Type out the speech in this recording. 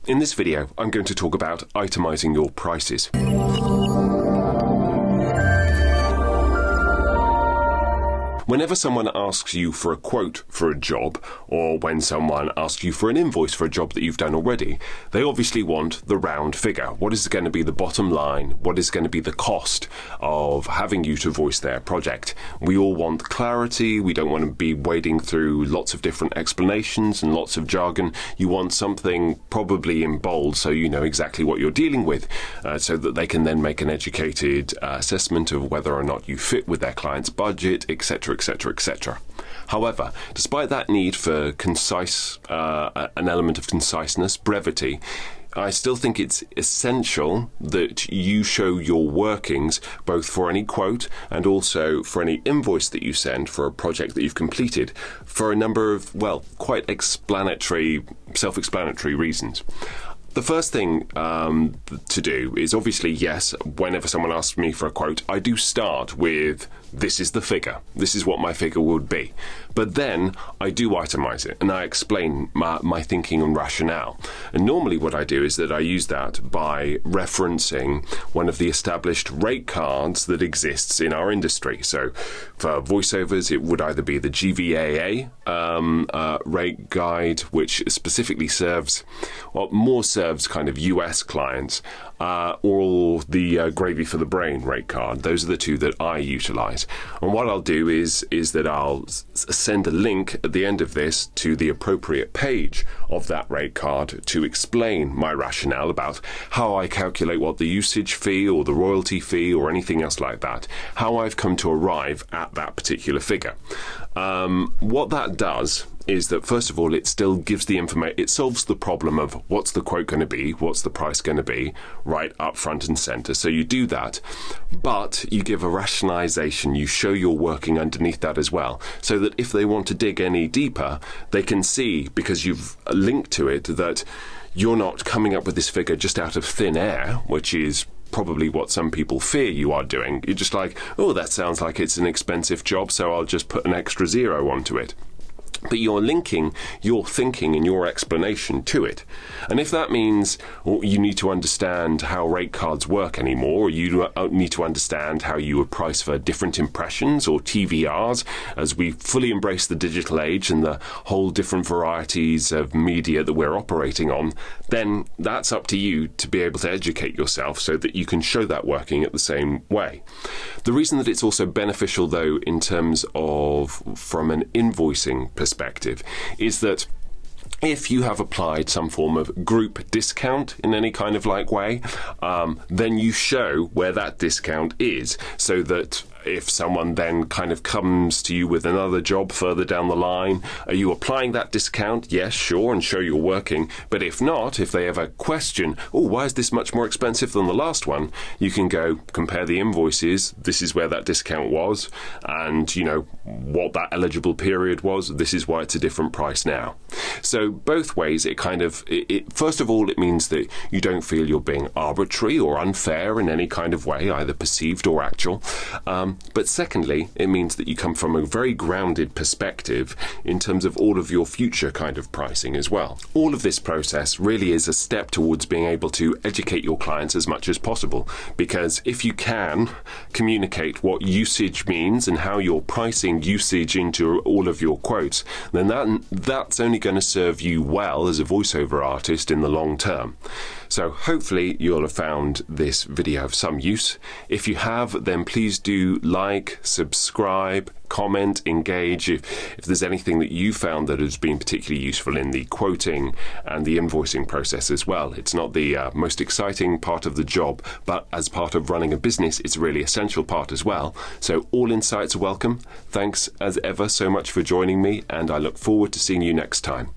In this video, I'm going to talk about itemizing your prices. Whenever someone asks you for a quote for a job, or when someone asks you for an invoice for a job that you've done already, they obviously want the round figure. What is going to be the bottom line? What is going to be the cost of having you to voice their project? We all want clarity. We don't want to be wading through lots of different explanations and lots of jargon. You want something probably in bold so you know exactly what you're dealing with, so that they can then make an educated assessment of whether or not you fit with their client's budget, etc. etc., etc. However, despite that need for concise, an element of conciseness, brevity, I still think it's essential that you show your workings both for any quote and also for any invoice that you send for a project that you've completed for a number of, well, quite self-explanatory reasons. The first thing to do is obviously, yes, whenever someone asks me for a quote, I do start with, this is the figure. This is what my figure would be. But then I do itemize it and I explain my thinking and rationale. And normally what I do is that I use that by referencing one of the established rate cards that exists in our industry. So for voiceovers, it would either be the GVAA rate guide, which specifically serves, well, more serves kind of US clients, or the Gravy for the Brain rate card. Those are the two that I utilize. And what I'll do is that I'll send a link at the end of this to the appropriate page of that rate card to explain my rationale about how I calculate what the usage fee or the royalty fee or anything else like that, how I've come to arrive at that particular figure. What that does is that, first of all, it still gives the information, it solves the problem of what's the quote going to be, what's the price going to be, right up front and center. So you do that, but you give a rationalization, you show your working underneath that as well, so that if they want to dig any deeper, they can see, because you've linked to it, that you're not coming up with this figure just out of thin air, which is probably what some people fear you are doing. You're just like, oh, that sounds like it's an expensive job, so I'll just put an extra zero onto it. But you're linking your thinking and your explanation to it. And if that means you need to understand how rate cards work anymore, or you need to understand how you would price for different impressions or TVRs, as we fully embrace the digital age and the whole different varieties of media that we're operating on, then that's up to you to be able to educate yourself so that you can show that working at the same way. The reason that it's also beneficial, though, in terms of from an invoicing perspective, is that if you have applied some form of group discount in any kind of like way, then you show where that discount is, so that if someone then kind of comes to you with another job further down the line, are you applying that discount? Yes, sure, and show you're working. But if not, if they have a question, oh, why is this much more expensive than the last one? You can go compare the invoices. This is where that discount was, and you know what that eligible period was. This is why it's a different price now. So both ways, it kind of, first of all, it means that you don't feel you're being arbitrary or unfair in any kind of way, either perceived or actual. But secondly, it means that you come from a very grounded perspective in terms of all of your future kind of pricing as well. All of this process really is a step towards being able to educate your clients as much as possible, because if you can communicate what usage means and how you're pricing usage into all of your quotes, then that's only going to serve you well as a voiceover artist in the long term. So hopefully you'll have found this video of some use. If you have, then please do like, subscribe, comment, engage if there's anything that you found that has been particularly useful in the quoting and the invoicing process as well. It's not the most exciting part of the job, but as part of running a business, it's a really essential part as well. So all insights are welcome. Thanks as ever so much for joining me, and I look forward to seeing you next time.